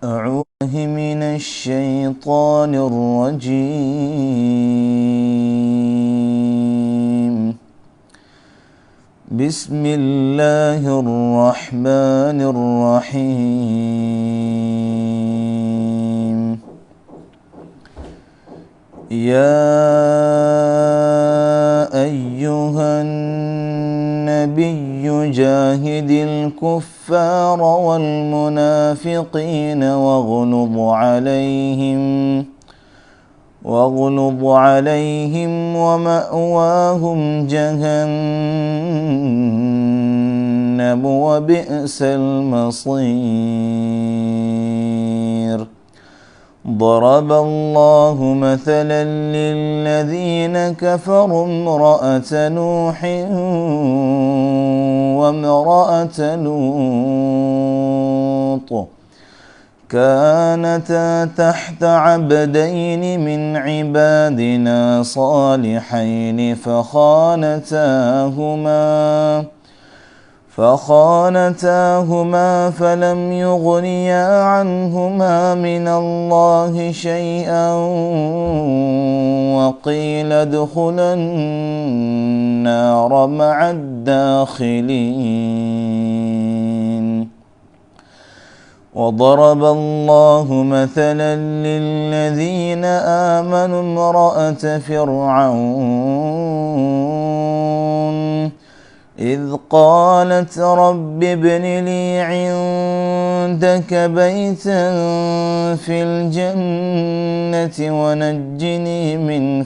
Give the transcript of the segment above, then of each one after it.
أعوذ من الشيطان الرجيم. بسم الله الرحمن الرحيم. يا أيها النبي جاهد الكفار والمنافقين واغلظ عليهم ومأواهم جهنم وبئس المصير. ضرب الله مثلا للذين كفروا امرأة نوح وامرأة لوط كانتا تحت عبدين من عبادنا صالحين فخانتاهما فلم يغنيا عنهما من الله شيئا وقيل ادخلا النار مع الداخلين. وضرب الله مثلا للذين آمنوا امرأة فرعون إذ قالت رب ابن لي عندك بيتا في الجنة ونجني من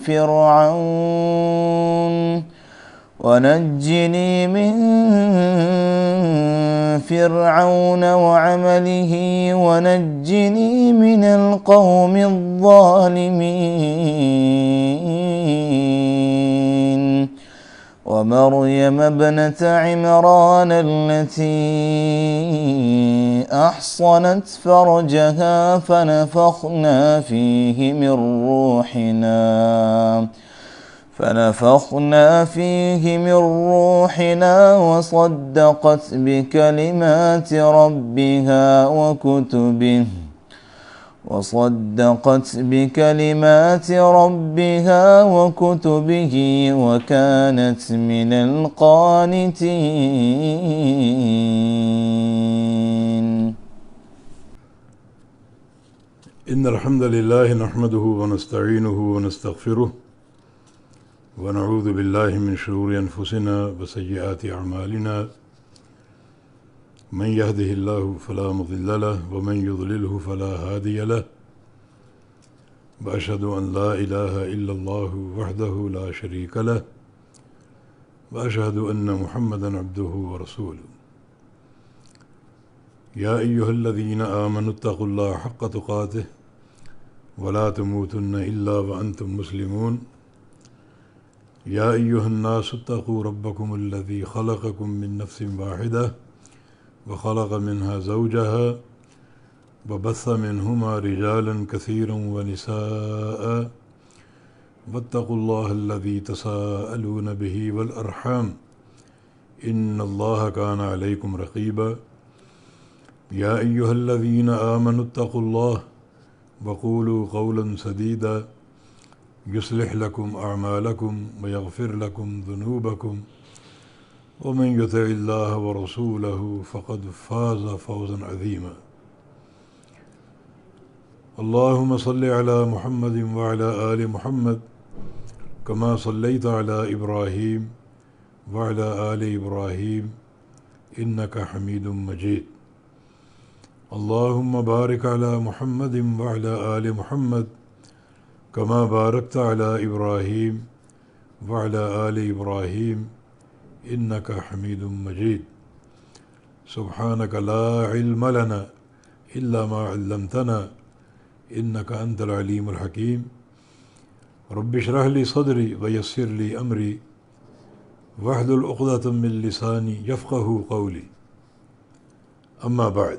فرعون وعمله ونجني من القوم الظالمين. ومريم ابنة عمران التي أحصنت فرجها فنفخنا فيه من روحنا وصدقت بكلمات ربها وكتبه وكانت من القانتين. إن الحمد لله نحمده ونستعينه ونستغفره ونعوذ بالله من شرور أنفسنا وسيئات أعمالنا. من يهده الله فلا مضل له ومن يضلله فلا هادي له. وأشهد أن لا إله إلا الله وحده لا شريك له وأشهد أن محمدا عبده ورسوله. يا أيها الذين آمنوا اتقوا الله حق تقاته ولا تموتن إلا وأنتم مسلمون. يا أيها الناس اتقوا ربكم الذي خلقكم من نفس واحدة وخلق منها زوجها وبث منهما رجالا كثيرا ونساء واتقوا الله الذي تساءلون به والأرحام إن الله كان عليكم رقيبا. يا أيها الذين آمنوا اتقوا الله وقولوا قولا سديدا يصلح لكم أعمالكم ويغفر لكم ذنوبكم ومن يطع الله ورسوله فقد فاز فوزا عظيما. اللهم صل على محمد وعلى آل محمد كما صليت على إبراهيم وعلى آل إبراهيم إنك حميد مجيد. اللهم بارك على محمد وعلى آل محمد كما باركت على إبراهيم وعلى آل إبراهيم إنك حميد مجيد. سبحانك لا علم لنا إلا ما علمتنا إنك أنت العليم الحكيم. رب اشرح لي صدري ويسر لي أمري واحلل عقدة من لساني يفقه قولي. أما بعد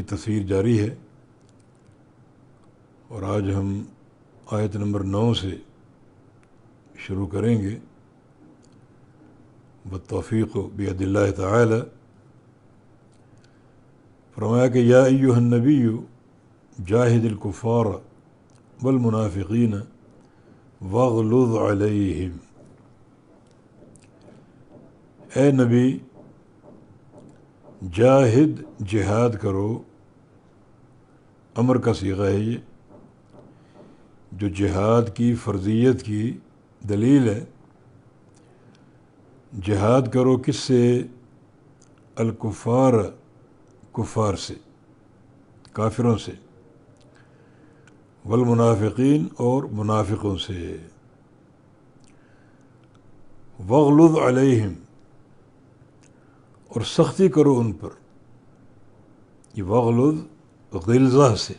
کی تفسیر جاری ہے، اور آج ہم آیت نمبر 9 سے شروع کریں گے بالتوفیق بید اللہ تعالی۔ فرمایا کہ یا ایھا النبی جاہد الکفار والمنافقین واغلظ علیہم، اے نبی جاہد جہاد کرو، امر کا صیغہ ہے یہ، جو جہاد کی فرضیت کی دلیل ہے۔ جہاد کرو کس سے؟ الکفار، کفار سے، کافروں سے، والمنافقین اور منافقوں سے، واغلظ علیہم اور سختی کرو ان پر۔ یہ واغلظ غلظہ سے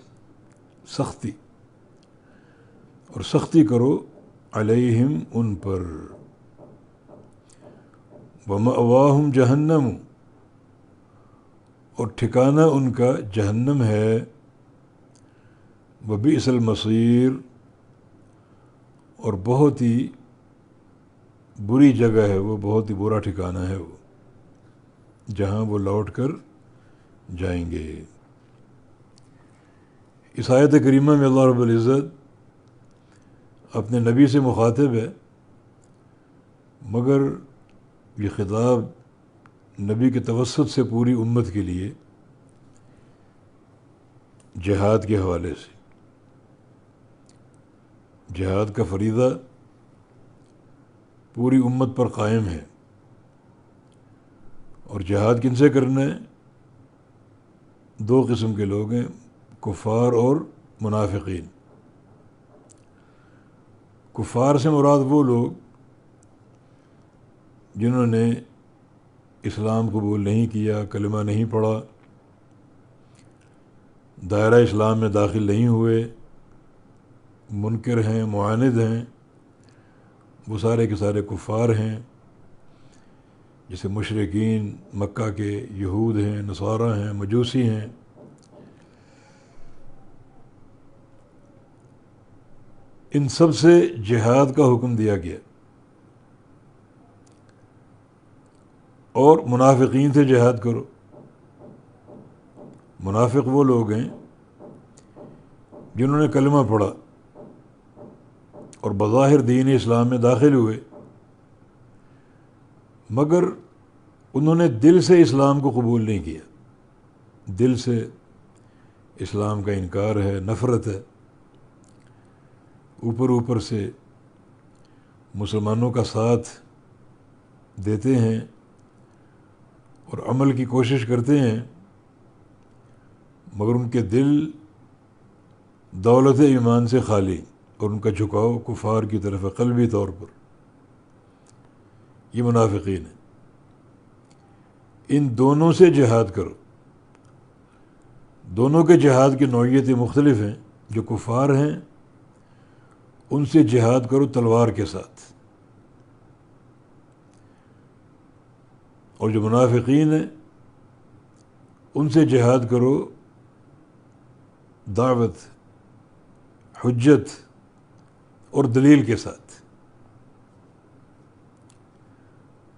سختی، اور سختی کرو علیہم ان پر۔ ومأواہم جہنم اور ٹھکانہ ان کا جہنم ہے۔ وبئس المصیر اور بہت ہی بری جگہ ہے وہ، بہت ہی برا ٹھکانہ ہے وہ، جہاں وہ لوٹ کر جائیں گے۔ اس آیت کریمہ میں اللہ رب العزت اپنے نبی سے مخاطب ہے، مگر یہ خطاب نبی کے توسط سے پوری امت کے لیے جہاد کے حوالے سے۔ جہاد کا فریضہ پوری امت پر قائم ہے، اور جہاد کن سے کرنا ہے؟ دو قسم کے لوگ ہیں، کفار اور منافقین۔ کفار سے مراد وہ لوگ جنہوں نے اسلام قبول نہیں کیا، کلمہ نہیں پڑھا، دائرہ اسلام میں داخل نہیں ہوئے، منکر ہیں، معاند ہیں، وہ سارے کے سارے کفار ہیں، جیسے مشرکین مکہ کے، یہود ہیں، نصارہ ہیں، مجوسی ہیں۔ ان سب سے جہاد کا حکم دیا گیا، اور منافقین سے جہاد کرو۔ منافق وہ لوگ ہیں جنہوں نے کلمہ پڑھا اور بظاہر دین اسلام میں داخل ہوئے، مگر انہوں نے دل سے اسلام کو قبول نہیں کیا، دل سے اسلام کا انکار ہے، نفرت ہے، اوپر اوپر سے مسلمانوں کا ساتھ دیتے ہیں اور عمل کی کوشش کرتے ہیں، مگر ان کے دل دولت ایمان سے خالی، اور ان کا جھکاؤ کفار کی طرف ہے قلبی طور پر۔ یہ منافقین ہیں۔ ان دونوں سے جہاد کرو۔ دونوں کے جہاد کی نوعیتیں مختلف ہیں۔ جو کفار ہیں ان سے جہاد کرو تلوار کے ساتھ، اور جو منافقین ہیں ان سے جہاد کرو دعوت، حجت اور دلیل کے ساتھ۔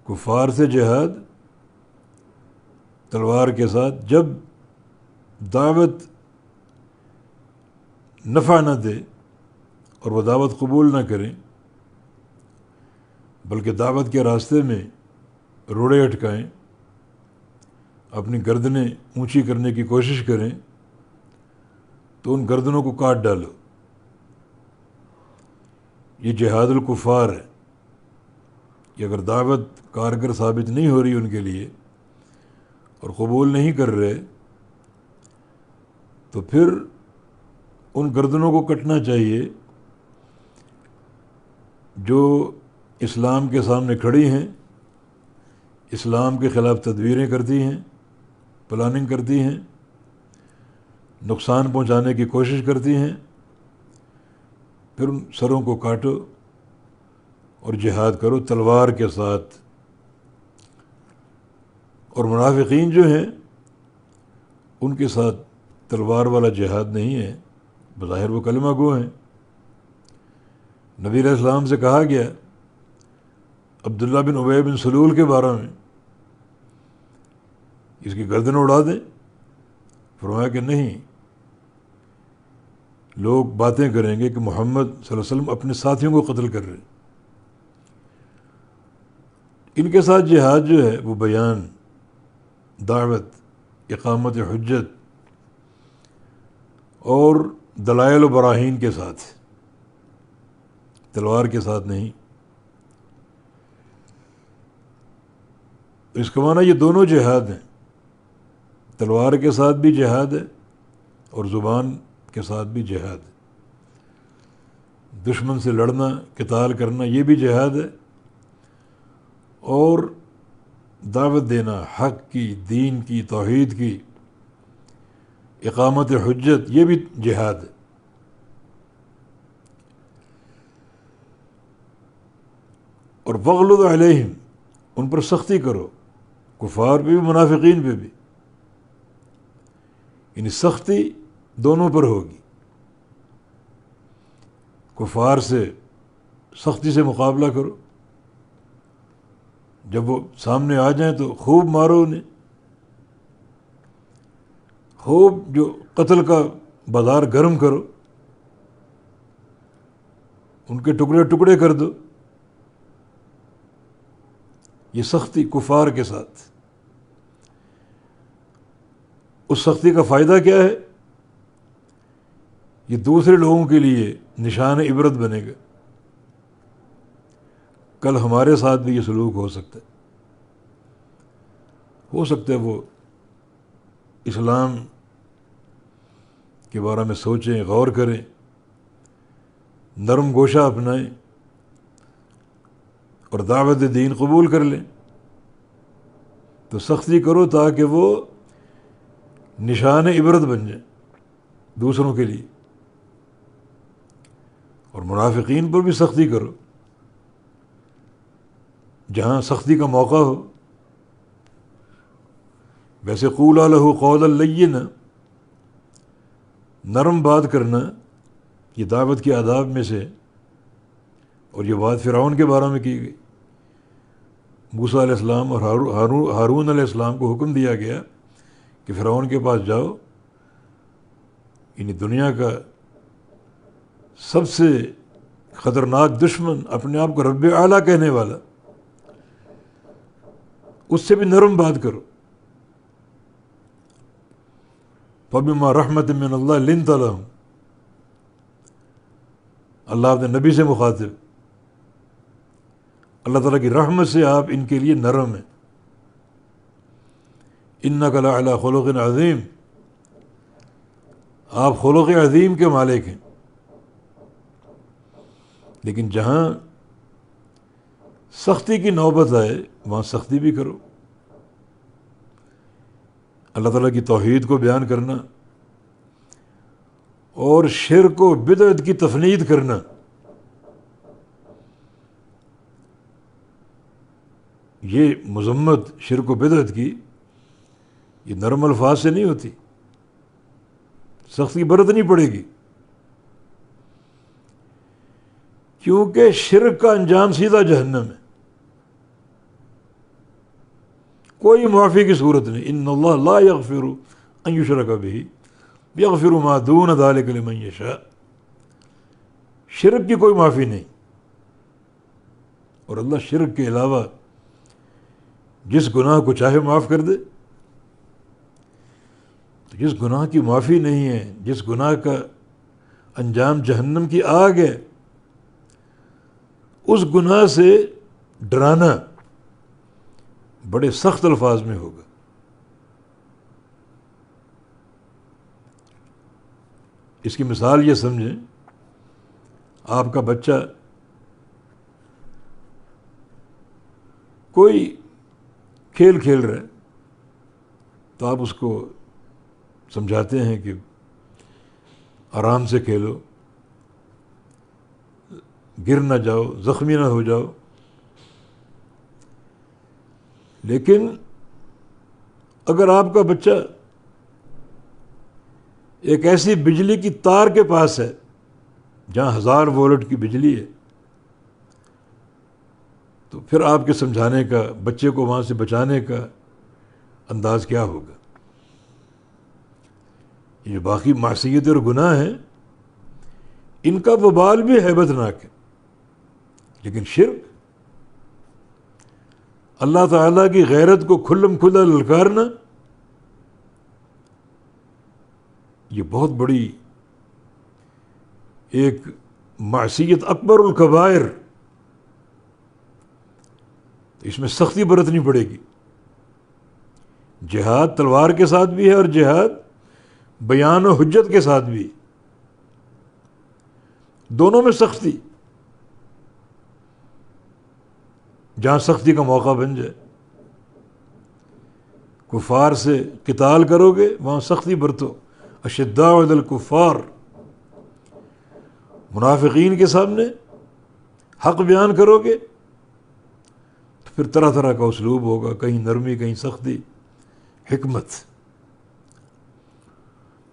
کفار سے جہاد تلوار کے ساتھ، جب دعوت نفع نہ دے اور وہ دعوت قبول نہ کریں، بلکہ دعوت کے راستے میں روڑے اٹکائیں، اپنی گردنیں اونچی کرنے کی کوشش کریں، تو ان گردنوں کو کاٹ ڈالو۔ یہ جہاد الکفار ہے کہ اگر دعوت کارگر ثابت نہیں ہو رہی ان کے لیے اور قبول نہیں کر رہے، تو پھر ان گردنوں کو کٹنا چاہیے جو اسلام کے سامنے کھڑی ہیں، اسلام کے خلاف تدبیریں کرتی ہیں، پلاننگ کرتی ہیں، نقصان پہنچانے کی کوشش کرتی ہیں۔ پھر ان سروں کو کاٹو اور جہاد کرو تلوار کے ساتھ۔ اور منافقین جو ہیں ان کے ساتھ تلوار والا جہاد نہیں ہے، بظاہر وہ کلمہ گو ہیں۔ نبی علیہ السلام سے کہا گیا عبداللہ بن ابی بن سلول کے بارے میں، اس کی گردن اڑا دیں؟ فرمایا کہ نہیں، لوگ باتیں کریں گے کہ محمد صلی اللہ علیہ وسلم اپنے ساتھیوں کو قتل کر رہے ہیں۔ ان کے ساتھ جہاد جو ہے وہ بیان، دعوت، اقامت حجت اور دلائل و براہین کے ساتھ، تلوار کے ساتھ نہیں۔ اس کا معنی یہ دونوں جہاد ہیں، تلوار کے ساتھ بھی جہاد ہے اور زبان کے ساتھ بھی جہاد ہے۔ دشمن سے لڑنا، قتال کرنا، یہ بھی جہاد ہے، اور دعوت دینا حق کی، دین کی، توحید کی، اقامت حجت، یہ بھی جہاد ہے۔ اور وغلظ علیہم، ان پر سختی کرو، کفار پہ بھی منافقین پہ بھی، یعنی سختی دونوں پر ہوگی۔ کفار سے سختی سے مقابلہ کرو، جب وہ سامنے آ جائیں تو خوب مارو انہیں، خوب جو قتل کا بازار گرم کرو، ان کے ٹکڑے ٹکڑے کر دو۔ یہ سختی کفار کے ساتھ، اس سختی کا فائدہ کیا ہے؟ یہ دوسرے لوگوں کے لیے نشان عبرت بنے گا، کل ہمارے ساتھ بھی یہ سلوک ہو سکتا ہے وہ اسلام کے بارے میں سوچیں، غور کریں، نرم گوشہ اپنائیں اور دعوت دین قبول کر لیں۔ تو سختی کرو تاکہ وہ نشان عبرت بن جائیں دوسروں کے لیے، اور منافقین پر بھی سختی کرو جہاں سختی کا موقع ہو۔ ویسے قولا لہ قولا لینا، نرم بات کرنا، یہ دعوت کے آداب میں سے، اور یہ بات فرعون کے بارے میں کی گئی۔ موسیٰ علیہ السلام اور ہارون علیہ السلام کو حکم دیا گیا کہ فرعون کے پاس جاؤ، یعنی دنیا کا سب سے خطرناک دشمن، اپنے آپ کو رب اعلیٰ کہنے والا، اس سے بھی نرم بات کرو۔ فَبِمَا رَحْمَةٍ مِّنَ اللَّهِ لِنْتَ لَهُمْ، اللہ اپنے نبی سے مخاطب، اللہ تعالیٰ کی رحمت سے آپ ان کے لیے نرم ہیں۔ اِنَّكَ لَعَلَىٰ خُلُقٍ عَظِيمٍ، آپ خلق عظیم کے مالک ہیں۔ لیکن جہاں سختی کی نوبت آئے وہاں سختی بھی کرو۔ اللہ تعالیٰ کی توحید کو بیان کرنا اور شرک و بدعت کی تفنید کرنا، یہ مذمت شرک و بدعت کی، یہ نرم الفاظ سے نہیں ہوتی، سختی برتنی پڑے گی، کیونکہ شرک کا انجام سیدھا جہنم ہے، کوئی معافی کی صورت نہیں۔ ان اللہ لا یغفر ان یشرک بہ یغفر ما دون ذلک لمن یشاء، شرک کی کوئی معافی نہیں، اور اللہ شرک کے علاوہ جس گناہ کو چاہے معاف کر دے۔ تو جس گناہ کی معافی نہیں ہے، جس گناہ کا انجام جہنم کی آگ ہے، اس گناہ سے ڈرانا بڑے سخت الفاظ میں ہوگا۔ اس کی مثال یہ سمجھیں، آپ کا بچہ کوئی کھیل کھیل رہا ہے تو آپ اس کو سمجھاتے ہیں کہ آرام سے کھیلو، گر نہ جاؤ، زخمی نہ ہو جاؤ۔ لیکن اگر آپ کا بچہ ایک ایسی بجلی کی تار کے پاس ہے جہاں 1000 وولٹ کی بجلی ہے، تو پھر آپ کے سمجھانے کا، بچے کو وہاں سے بچانے کا انداز کیا ہوگا؟ یہ باقی معصیت اور گناہ ہیں، ان کا وبال بھی ہیبت ناک ہے، لیکن شرک، اللہ تعالیٰ کی غیرت کو کھلم کھلا للکارنا، یہ بہت بڑی ایک معصیت، اکبر الکبائر، تو اس میں سختی برتنی پڑے گی۔ جہاد تلوار کے ساتھ بھی ہے اور جہاد بیان و حجت کے ساتھ بھی، دونوں میں سختی، جہاں سختی کا موقع بن جائے۔ کفار سے قتال کرو گے وہاں سختی برتو، اشداء علی الکفار، منافقین کے سامنے حق بیان کرو گے تو پھر طرح طرح کا اسلوب ہوگا، کہیں نرمی، کہیں سختی، حکمت۔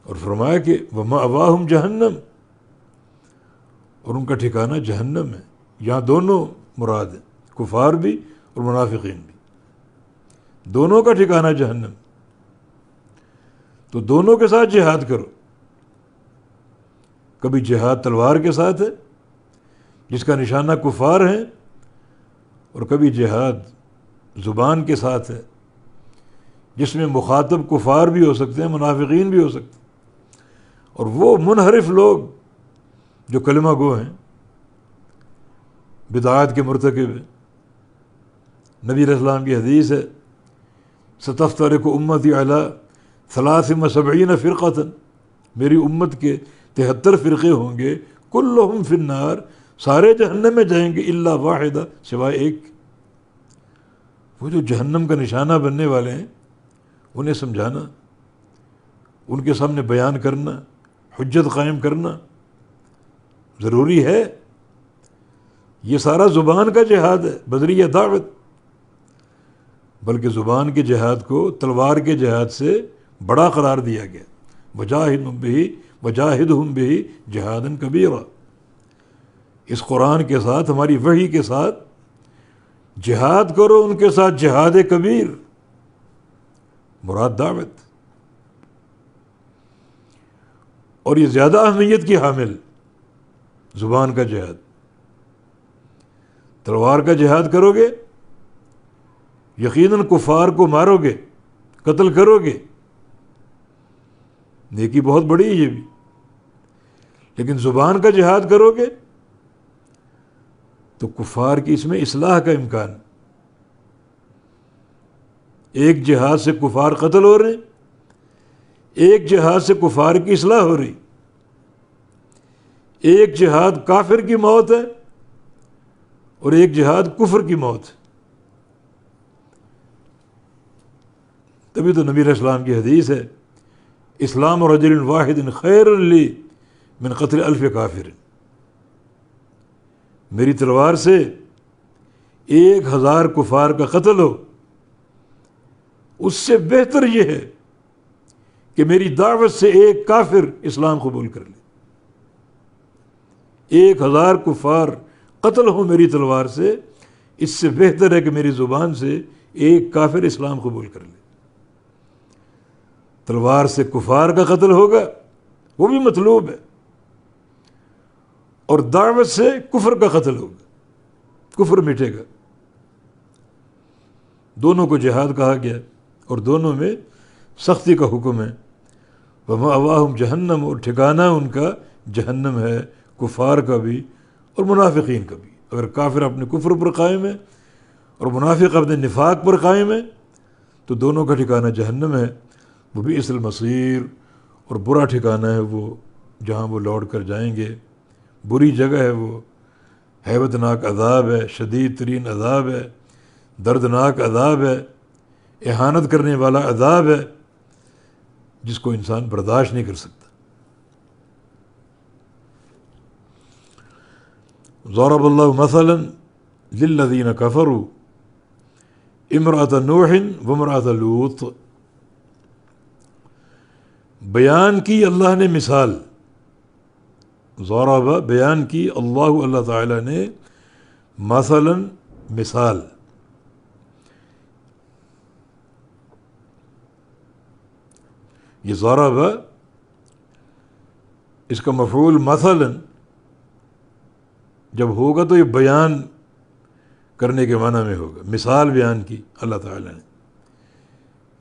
اور فرمایا کہ وَمَأْوَاهُمْ جہنم، اور ان کا ٹھکانہ جہنم ہے۔ یہاں دونوں مراد ہیں، کفار بھی اور منافقین بھی، دونوں کا ٹھکانہ جہنم۔ تو دونوں کے ساتھ جہاد کرو، کبھی جہاد تلوار کے ساتھ ہے جس کا نشانہ کفار ہیں، اور کبھی جہاد زبان کے ساتھ ہے جس میں مخاطب کفار بھی ہو سکتے ہیں، منافقین بھی ہو سکتے ہیں، اور وہ منحرف لوگ جو کلمہ گو ہیں، بدعات کے مرتکب ہیں۔ نبی علیہ السلام کی حدیث ہے، ستفترق امتی علی 73 فرقۃ، میری امت کے 73 فرقے ہوں گے، کلہم فی النار، سارے جہنم میں جائیں گے، الا واحدہ، سوائے ایک۔ وہ جو جہنم کا نشانہ بننے والے ہیں انہیں سمجھانا، ان کے سامنے بیان کرنا، حجت قائم کرنا ضروری ہے۔ یہ سارا زبان کا جہاد ہے، بدریہ دعوت، بلکہ زبان کے جہاد کو تلوار کے جہاد سے بڑا قرار دیا گیا، وجاہدہم بہ جہادا کبیرا۔ اس قرآن کے ساتھ، ہماری وحی کے ساتھ جہاد کرو، ان کے ساتھ جہاد کبیر، مراد دعوت۔ اور یہ زیادہ اہمیت کی حامل، زبان کا جہاد۔ تلوار کا جہاد کرو گے، یقیناً کفار کو مارو گے، قتل کرو گے، نیکی بہت بڑی ہے یہ بھی، لیکن زبان کا جہاد کرو گے تو کفار کی اس میں اصلاح کا امکان۔ ایک جہاد سے کفار قتل ہو رہے ہیں، ایک جہاد سے کفار کی اصلاح ہو رہی۔ ایک جہاد کافر کی موت ہے اور ایک جہاد کفر کی موت ہے۔ تبھی تو نبی علیہ السلام کی حدیث ہے، اسلام رجل واحد خیر لی من قتل 1000 کافر، میری تلوار سے 1000 کفار کا قتل ہو، اس سے بہتر یہ ہے کہ میری دعوت سے ایک کافر اسلام قبول کر لے۔ 1000 کفار قتل ہو میری تلوار سے، اس سے بہتر ہے کہ میری زبان سے ایک کافر اسلام قبول کر لے۔ تلوار سے کفار کا قتل ہوگا، وہ بھی مطلوب ہے، اور دعوت سے کفر کا قتل ہوگا، کفر مٹے گا۔ دونوں کو جہاد کہا گیا اور دونوں میں سختی کا حکم ہے۔ وَمَأْوَاهُمْ جہنم، اور ٹھکانہ ان کا جہنم ہے، کفار کا بھی اور منافقین کا بھی۔ اگر کافر اپنے کفر پر قائم ہے اور منافق اپنے نفاق پر قائم ہے تو دونوں کا ٹھکانہ جہنم ہے۔ وَبِئْسَ الْمَصِيرُ، اور برا ٹھکانہ ہے وہ جہاں وہ لوٹ کر جائیں گے، بری جگہ ہے وہ، ہیبت ناک عذاب ہے، شدید ترین عذاب ہے، دردناک عذاب ہے، اہانت کرنے والا عذاب ہے جس کو انسان برداشت نہیں کر سکتا۔ ضرب اللہ مثلا للذین کفروا امرأة نوح وامرأة لوط، بیان کی اللہ نے مثال، ضرب بیان کی اللہ تعالیٰ نے مثلا مثال. یہ ضرب اس کا مفعول مثلا جب ہوگا تو یہ بیان کرنے کے معنی میں ہوگا. مثال بیان کی اللہ تعالیٰ نے.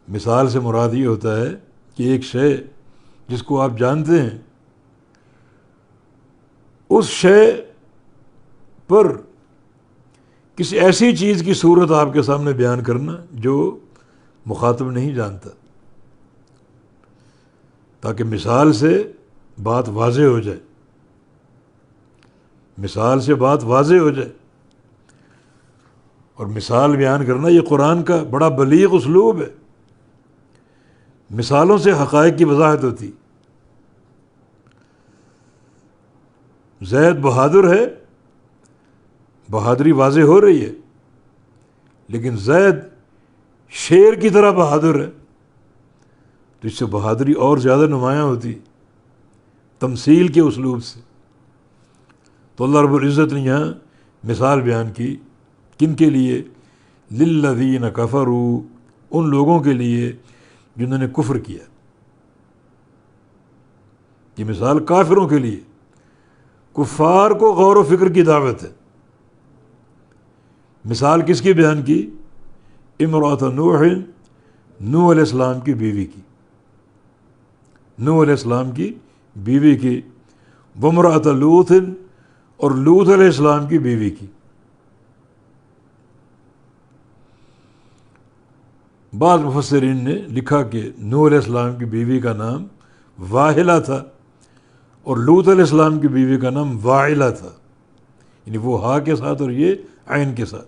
مثال سے مراد یہ ہوتا ہے کہ ایک شے جس کو آپ جانتے ہیں اس شے پر کسی ایسی چیز کی صورت آپ کے سامنے بیان کرنا جو مخاطب نہیں جانتا، تاکہ مثال سے بات واضح ہو جائے. مثال سے بات واضح ہو جائے. اور مثال بیان کرنا یہ قرآن کا بڑا بلیغ اسلوب ہے. مثالوں سے حقائق کی وضاحت ہوتی. زید بہادر ہے، بہادری واضح ہو رہی ہے، لیکن زید شیر کی طرح بہادر ہے تو اس سے بہادری اور زیادہ نمایاں ہوتی تمثیل کے اسلوب سے. تو اللہ رب العزت نے یہاں مثال بیان کی. کن کے لیے؟ للذین کفروا، ان لوگوں کے لیے جنہوں نے کفر کیا. یہ مثال کافروں کے لیے. کفار کو غور و فکر کی دعوت ہے. مثال کس کی بیان کی؟ امرأۃ نوح، نوح علیہ السلام کی بیوی کی. نوح علیہ السلام کی بیوی کی. وامرأۃ لوط، اور لوط علیہ السلام کی بیوی کی. بعض مفسرین نے لکھا کہ نوح علیہ السلام کی بیوی کا نام واحلہ تھا اور لوط علیہ السلام کی بیوی کا نام واعلہ تھا، یعنی وہ ہا کے ساتھ اور یہ عین کے ساتھ.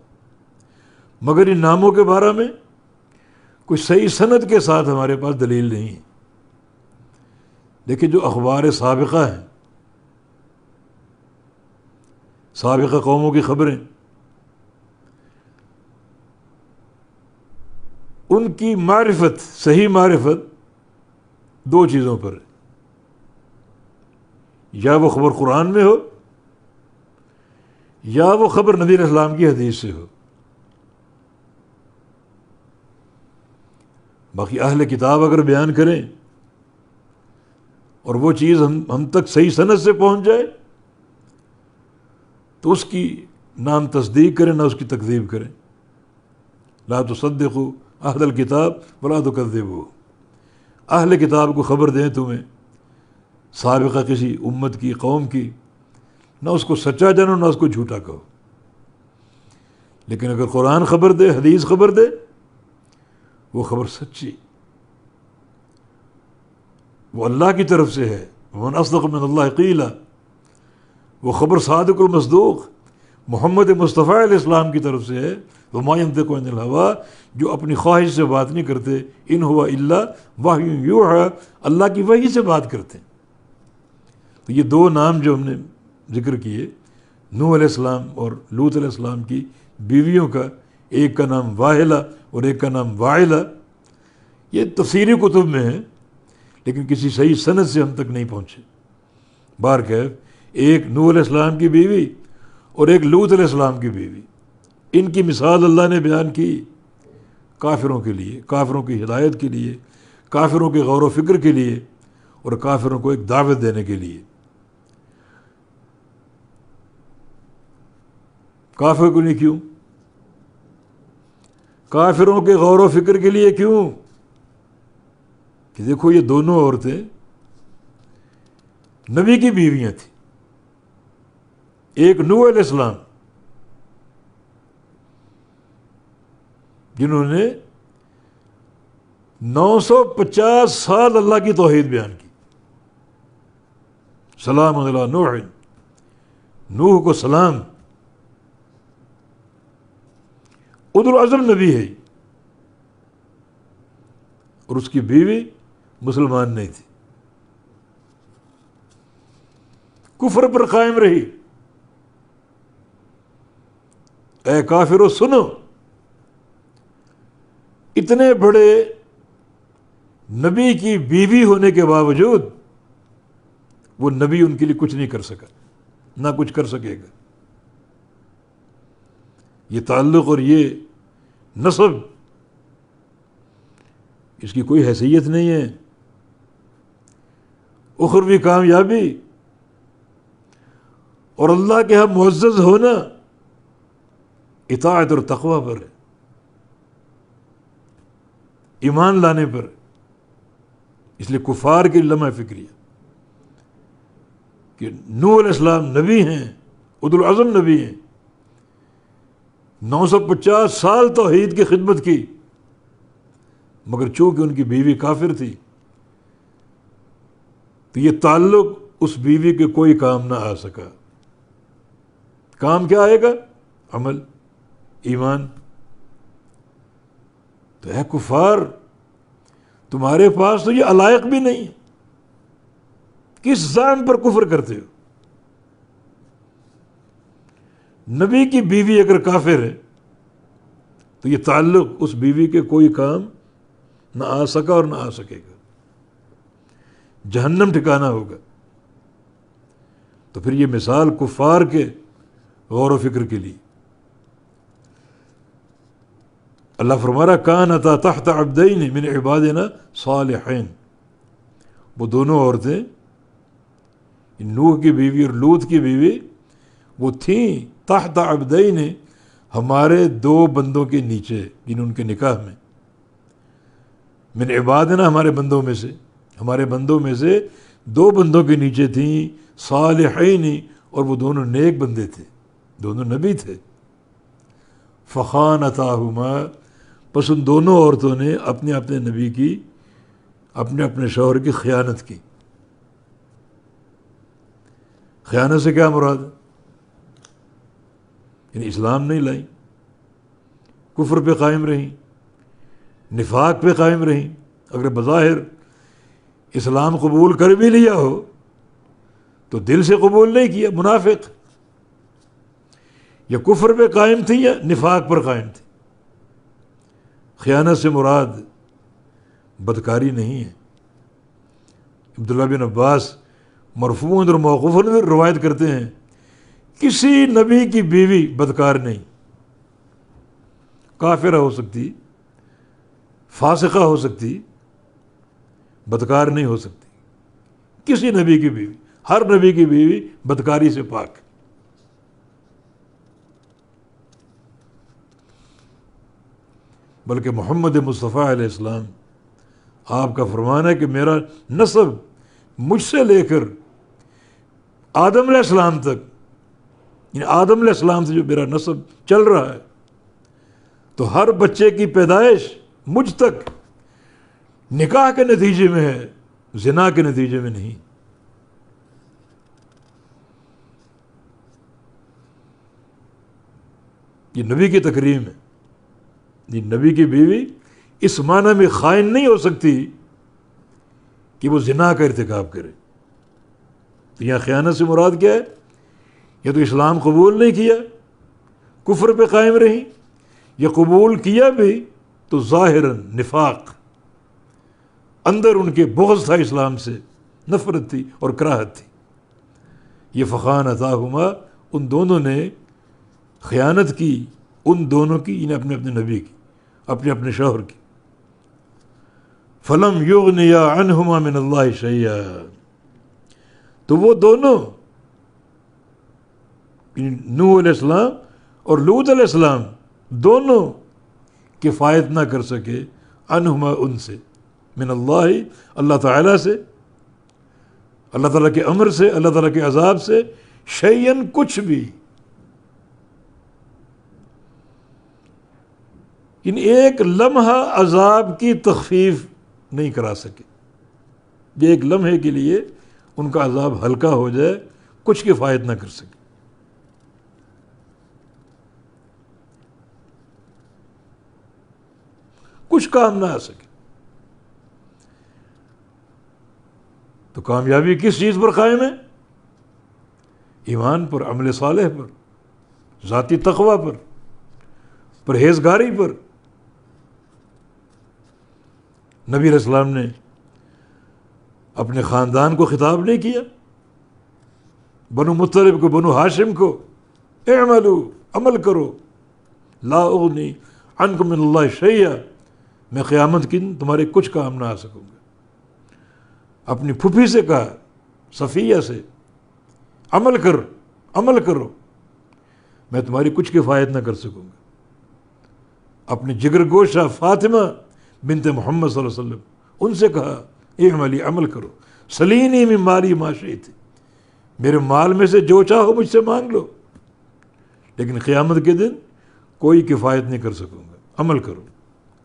مگر ان ناموں کے بارے میں کوئی صحیح سند کے ساتھ ہمارے پاس دلیل نہیں ہے. دیکھیں جو اخبار سابقہ ہیں، سابقہ قوموں کی خبریں، ان کی معرفت، صحیح معرفت دو چیزوں پر ہے. یا وہ خبر قرآن میں ہو یا وہ خبر نبی علیہ السلام کی حدیث سے ہو. باقی اہل کتاب اگر بیان کریں اور وہ چیز ہم تک صحیح سند سے پہنچ جائے تو اس کی نہ ہم تصدیق کریں نہ اس کی تکذیب کریں. لا تصدقوا اہل الکتاب ولا تکذبوا. اہل کتاب کو خبر دیں تمہیں سابقہ کسی امت کی، قوم کی، نہ اس کو سچا جانو نہ اس کو جھوٹا کہو. لیکن اگر قرآن خبر دے، حدیث خبر دے، وہ خبر سچی، وہ اللہ کی طرف سے ہے. ومن اصدق من اللہ قیلا، وہ خبر صادق المصدوق محمد مصطفیٰ علیہ السلام کی طرف سے ہے. وما ينطق عن الهوى، جو اپنی خواہش سے بات نہیں کرتے. ان هو الا وحی یوحی، اللہ کی وحی سے بات کرتے ہیں. تو یہ دو نام جو ہم نے ذکر کیے، نوح علیہ السلام اور لوط علیہ السلام کی بیویوں کا، ایک کا نام واحلہ اور ایک کا نام واعلہ، یہ تفسیری کتب میں ہے لیکن کسی صحیح سند سے ہم تک نہیں پہنچے. بہرکیف ایک نوح علیہ السلام کی بیوی اور ایک لوط علیہ السلام کی بیوی، ان کی مثال اللہ نے بیان کی کافروں کے لیے، کافروں کی ہدایت کے لیے، کافروں کے غور و فکر کے لیے اور کافروں کو ایک دعوت دینے کے لیے. کافر کو نہیں کیوں؟ کافروں کے غور و فکر کے لیے کیوں؟ کہ دیکھو یہ دونوں عورتیں نبی کی بیویاں تھیں. ایک نوح علیہ السلام جنہوں نے 950 سال اللہ کی توحید بیان کی. سلام علی نوح، نوح کو سلام. اولو العزم نبی ہے اور اس کی بیوی مسلمان نہیں تھی، کفر پر قائم رہی. اے کافرو سنو، اتنے بڑے نبی کی بیوی ہونے کے باوجود وہ نبی ان کے لیے کچھ نہیں کر سکا، نہ کچھ کر سکے گا۔ یہ تعلق اور یہ نسب، اس کی کوئی حیثیت نہیں ہے۔ اخروی کامیابی اور اللہ کے ہاں معزز ہونا اطاعت اور تقوی پر ہے، ایمان لانے پر۔ اس لیے کفار کی لمحہ فکری ہے کہ نوح علیہ السلام نبی ہیں، اولو العزم نبی ہیں، 950 سال توحید کی خدمت کی، مگر چونکہ ان کی بیوی کافر تھی تو یہ تعلق اس بیوی کے کوئی کام نہ آ سکا۔ کام کیا آئے گا؟ عمل، ایمان۔ تو اے کفار، تمہارے پاس تو یہ علائق بھی نہیں، کس زعم پر کفر کرتے ہو؟ نبی کی بیوی اگر کافر ہے تو یہ تعلق اس بیوی کے کوئی کام نہ آ سکا اور نہ آ سکے گا، جہنم ٹھکانا ہوگا۔ تو پھر یہ مثال کفار کے غور و فکر کے لیے۔ اللہ فرما رہا کانتا تحت عبدین من عبادنا صالحین، وہ دونوں عورتیں، نوح کی بیوی اور لوط کی بیوی، وہ تھیں تحت عبدین، ہمارے 2 بندوں کے نیچے، یعنی ان کے نکاح میں، من عبادنا، ہمارے بندوں میں سے 2 بندوں کے نیچے تھیں، صالحین، اور وہ دونوں نیک بندے تھے، دونوں نبی تھے۔ فخانتاہما، پس ان دونوں عورتوں نے اپنے اپنے نبی کی، اپنے اپنے شوہر کی خیانت کی۔ خیانت سے کیا مراد؟ یعنی اسلام نہیں لائیں، کفر پہ قائم رہیں، نفاق پہ قائم رہیں۔ اگر بظاہر اسلام قبول کر بھی لیا ہو تو دل سے قبول نہیں کیا، منافق۔ یا کفر پہ قائم تھی یا نفاق پر قائم تھی۔ خیانت سے مراد بدکاری نہیں ہے۔ عبداللہ بن عباس مرفوعاً اور موقوفاً بھی روایت کرتے ہیں، کسی نبی کی بیوی بدکار نہیں، کافرہ ہو سکتی، فاسقہ ہو سکتی، بدکار نہیں ہو سکتی کسی نبی کی بیوی۔ ہر نبی کی بیوی بدکاری سے پاک۔ بلکہ محمد مصطفیٰ علیہ السلام، آپ کا فرمان ہے کہ میرا نسب مجھ سے لے کر آدم علیہ السلام تک، یعنی آدم علیہ السلام سے جو میرا نسب چل رہا ہے، تو ہر بچے کی پیدائش مجھ تک نکاح کے نتیجے میں ہے، زنا کے نتیجے میں نہیں۔ یہ نبی کی تکریم ہے۔ یہ نبی کی بیوی اس معنی میں خائن نہیں ہو سکتی کہ وہ زنا کا ارتکاب کرے۔ تو یہاں خیانت سے مراد کیا ہے؟ یا تو اسلام قبول نہیں کیا، کفر پہ قائم رہی، یا قبول کیا بھی تو ظاہراً نفاق، اندر ان کے بغض تھا اسلام سے، نفرت تھی اور کراہت تھی۔ یہ فخانتاہما، ان دونوں نے خیانت کی، ان دونوں کی، یعنی اپنے اپنے نبی کی، اپنے اپنے شوہر کی۔ فلم یغنیا عنہما من اللہ شیئا، تو وہ دونوں، نوح علیہ السلام اور لوط علیہ السلام، دونوں کفایت نہ کر سکے عنہما، ان سے، من اللہ، اللہ تعالیٰ سے، اللہ تعالیٰ کے امر سے، اللہ تعالیٰ کے عذاب سے، شیئن، کچھ بھی۔ ان ایک لمحہ عذاب کی تخفیف نہیں کرا سکے، یہ ایک لمحے کے لیے ان کا عذاب ہلکا ہو جائے، کچھ کفایت نہ کر سکے۔ کچھ کام نہ آ سکے۔ تو کامیابی کس چیز پر قائم ہے؟ ایمان پر، عمل صالح پر، ذاتی تقوی پر، پرہیزگاری پر۔ نبی علیہ السلام نے اپنے خاندان کو خطاب نہیں کیا، بنو مطلب کو، بنو ہاشم کو، اعملوا، عمل کرو، لا اغنی عنکم من اللہ شیئا، میں قیامت کے دن تمہارے کچھ کام نہ آ سکوں گا۔ اپنی پھوپھی سے کہا، صفیہ سے، عمل کرو، میں تمہاری کچھ کفایت نہ کر سکوں گا۔ اپنی جگر گوشہ فاطمہ بنت محمد صلی اللہ علیہ وسلم، ان سے کہا اعملی، عمل کرو، سلینی من مالی ما شئت، میرے مال میں سے جو چاہو مجھ سے مانگ لو، لیکن قیامت کے دن کوئی کفایت نہیں کر سکوں گا، عمل کرو،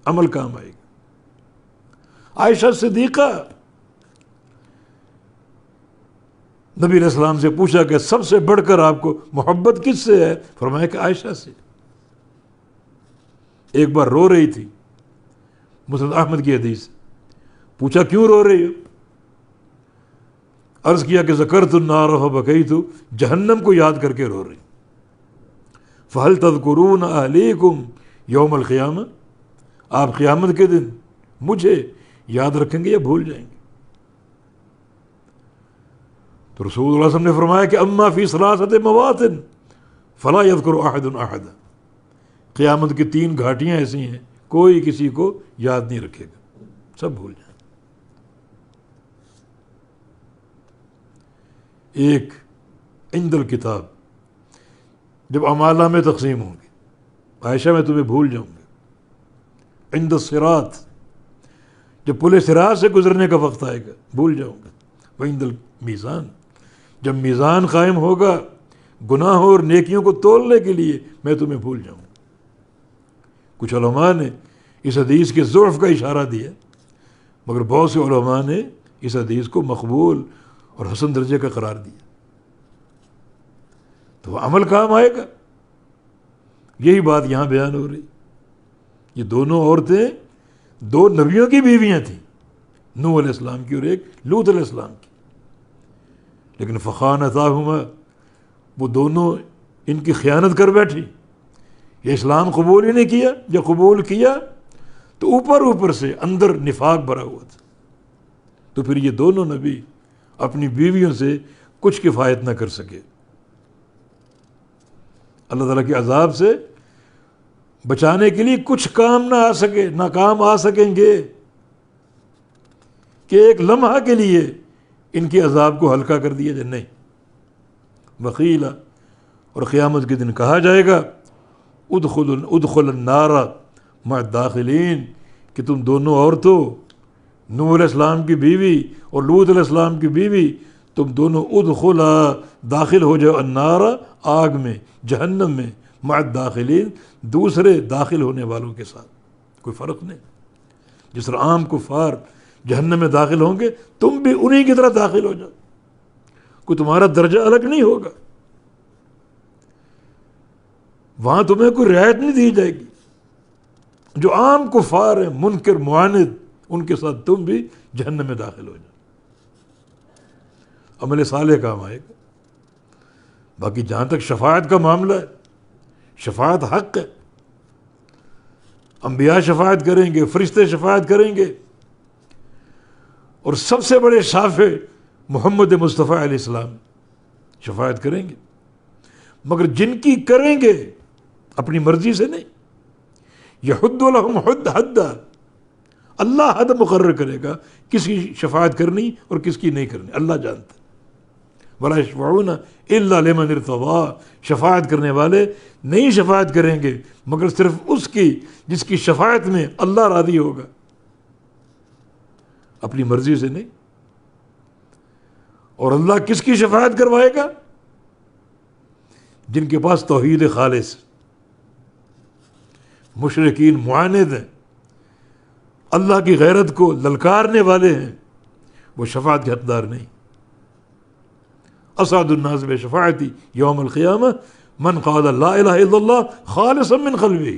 عمل کام آئے گا۔ عائشہ صدیقہ، نبی علیہ السلام سے پوچھا کہ سب سے بڑھ کر آپ کو محبت کس سے ہے؟ فرمایا کہ عائشہ سے۔ ایک بار رو رہی تھی، مسند احمد کی حدیث، پوچھا کیوں رو رہی ہو؟ عرض کیا کہ ذکرت النار فبکیت، جہنم کو یاد کر کے رو رہی۔ فہل تذکرون اہلیکم یوم القیامہ، آپ قیامت کے دن مجھے یاد رکھیں گے یا بھول جائیں گے؟ تو رسول اللہ صلی اللہ علیہ وسلم نے فرمایا کہ اما فی ثلاثۃ مواطن فلا یذکر احد احدا، قیامت کی 3 گھاٹیاں ایسی ہیں کوئی کسی کو یاد نہیں رکھے گا، سب بھول جائیں۔ ایک عند الکتاب، جب اعمال میں تقسیم ہوں گے، عائشہ میں تمہیں بھول جاؤں گا۔ عند الصراط، جب پل صراط سے گزرنے کا وقت آئے گا بھول جاؤں گا۔ وعند المیزان، جب میزان قائم ہوگا گناہوں اور نیکیوں کو تولنے کے لیے میں تمہیں بھول جاؤں گا۔ کچھ علماء نے اس حدیث کے ضعف کا اشارہ دیا، مگر بہت سے علماء نے اس حدیث کو مقبول اور حسن درجے کا قرار دیا۔ تو وہ عمل کام آئے گا، یہی بات یہاں بیان ہو رہی۔ یہ دونوں عورتیں 2 نبیوں کی بیویاں تھیں، نوح علیہ السلام کی اور ایک لوط علیہ السلام کی، لیکن فخانتاہما، وہ دونوں ان کی خیانت کر بیٹھی۔ یہ اسلام قبول ہی نہیں کیا، یا قبول کیا تو اوپر سے اندر نفاق بھرا ہوا تھا۔ تو پھر یہ دونوں نبی اپنی بیویوں سے کچھ کفایت نہ کر سکے، اللہ تعالیٰ کے عذاب سے بچانے کے لیے کچھ کام نہ آ سکے، نہ کام آ سکیں گے کہ ایک لمحہ کے لیے ان کے عذاب کو ہلکا کر دیا جائے، نہیں۔ وقیلا، اور قیامت کے دن کہا جائے گا ادخل النار مع الداخلین، کہ تم دونوں عورتوں، نوح علیہ السلام کی بیوی اور لوط علیہ السلام کی بیوی، تم دونوں ادخلا، داخل ہو جاؤ، النار، آگ میں، جہنم میں، مع الداخلین، دوسرے داخل ہونے والوں کے ساتھ، کوئی فرق نہیں۔ جس طرح عام کفار جہنم میں داخل ہوں گے، تم بھی انہی کی طرح داخل ہو جاؤ، کوئی تمہارا درجہ الگ نہیں ہوگا، وہاں تمہیں کوئی رعایت نہیں دی جائے گی۔ جو عام کفار ہیں، منکر معاند، ان کے ساتھ تم بھی جہنم میں داخل ہو جاؤ۔ عمل صالح کام آئے گا۔ باقی جہاں تک شفاعت کا معاملہ ہے، شفاعت حق ہے، انبیاء شفاعت کریں گے، فرشتے شفاعت کریں گے، اور سب سے بڑے شافع محمد مصطفیٰ علیہ السلام شفاعت کریں گے، مگر جن کی کریں گے اپنی مرضی سے نہیں۔ یحد لہم حدا، اللہ حد مقرر کرے گا کس کی شفاعت کرنی اور کس کی نہیں کرنی، اللہ جانتا ہے۔ ولا یشفعون الا لمن ارتضى، شفاعت کرنے والے نہیں شفاعت کریں گے مگر صرف اس کی جس کی شفاعت میں اللہ راضی ہوگا، اپنی مرضی سے نہیں۔ اور اللہ کس کی شفاعت کروائے گا؟ جن کے پاس توحید خالص، مشرکین معاند ہیں، اللہ کی غیرت کو للکارنے والے ہیں، وہ شفاعت کے حقدار نہیں۔ اسعد الناس بشفاعتی یوم القیامہ من قال لا الہ الا اللہ خالصا من قلبہ،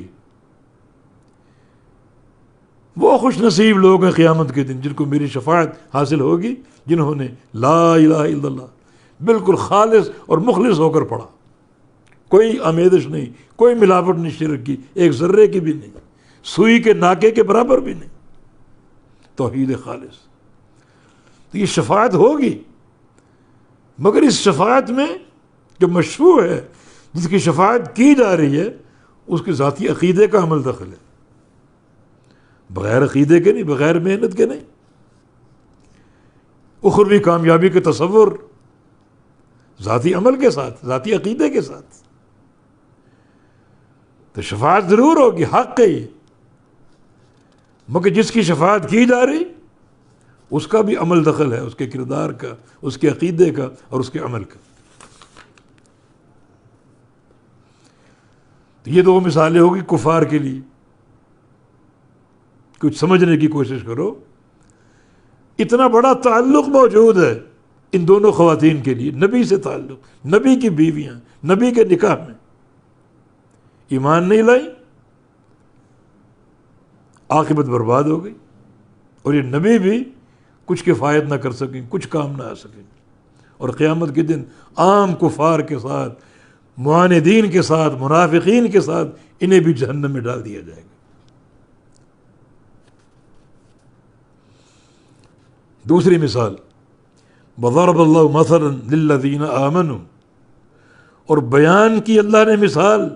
وہ خوش نصیب لوگ ہیں قیامت کے دن جن کو میری شفاعت حاصل ہوگی، جنہوں نے لا الہ الا اللہ بالکل خالص اور مخلص ہو کر پڑھا، کوئی آمیزش نہیں، کوئی ملاوٹ نہیں شرک کی، ایک ذرے کی بھی نہیں، سوئی کے ناکے کے برابر بھی نہیں۔ توحید خالص. تو یہ شفاعت ہوگی، مگر اس شفاعت میں جو مشروع ہے، جس کی شفاعت کی جا رہی ہے، اس کے ذاتی عقیدے کا عمل دخل ہے. بغیر عقیدے کے نہیں، بغیر محنت کے نہیں. اخروی کامیابی کے تصور ذاتی عمل کے ساتھ، ذاتی عقیدے کے ساتھ. تو شفاعت ضرور ہوگی، حق ہے یہ، مگر جس کی شفاعت کی جا رہی اس کا بھی عمل دخل ہے، اس کے کردار کا، اس کے عقیدے کا اور اس کے عمل کا. تو یہ دو مثالیں ہوگی کفار کے لیے. کچھ سمجھنے کی کوشش کرو، اتنا بڑا تعلق موجود ہے ان دونوں خواتین کے لیے، نبی سے تعلق، نبی کی بیویاں، نبی کے نکاح میں. ایمان نہیں لائی، عاقبت برباد ہو گئی، اور یہ نبی بھی کچھ کفایت نہ کر سکیں، کچھ کام نہ آ سکیں. اور قیامت کے دن عام کفار کے ساتھ، معاندین کے ساتھ، منافقین کے ساتھ انہیں بھی جہنم میں ڈال دیا جائے گا. دوسری مثال، وضرب اللہ مثلا للذین آمنوا، اور بیان کی اللہ نے مثال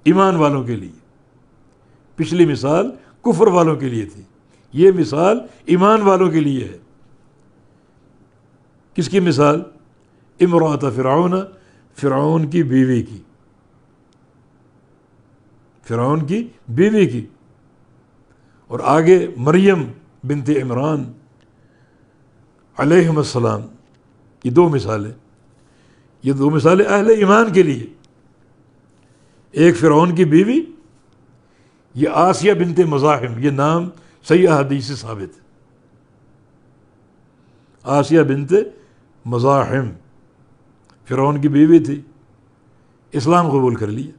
ایمان والوں کے لیے. پچھلی مثال کفر والوں کے لیے تھی، یہ مثال ایمان والوں کے لیے ہے. کس کی مثال؟ امرأۃ فرعون، فرعون کی بیوی کی، فرعون کی بیوی کی. اور آگے مریم بنت عمران علیہم السلام. یہ دو مثالیں، یہ دو مثالیں اہل ایمان کے لیے. ایک فرعون کی بیوی، یہ آسیہ بنت مزاحم، یہ نام صحیح حدیث سے ثابت ہے. آسیہ بنت مزاحم فرعون کی بیوی تھی، اسلام قبول کر لیا.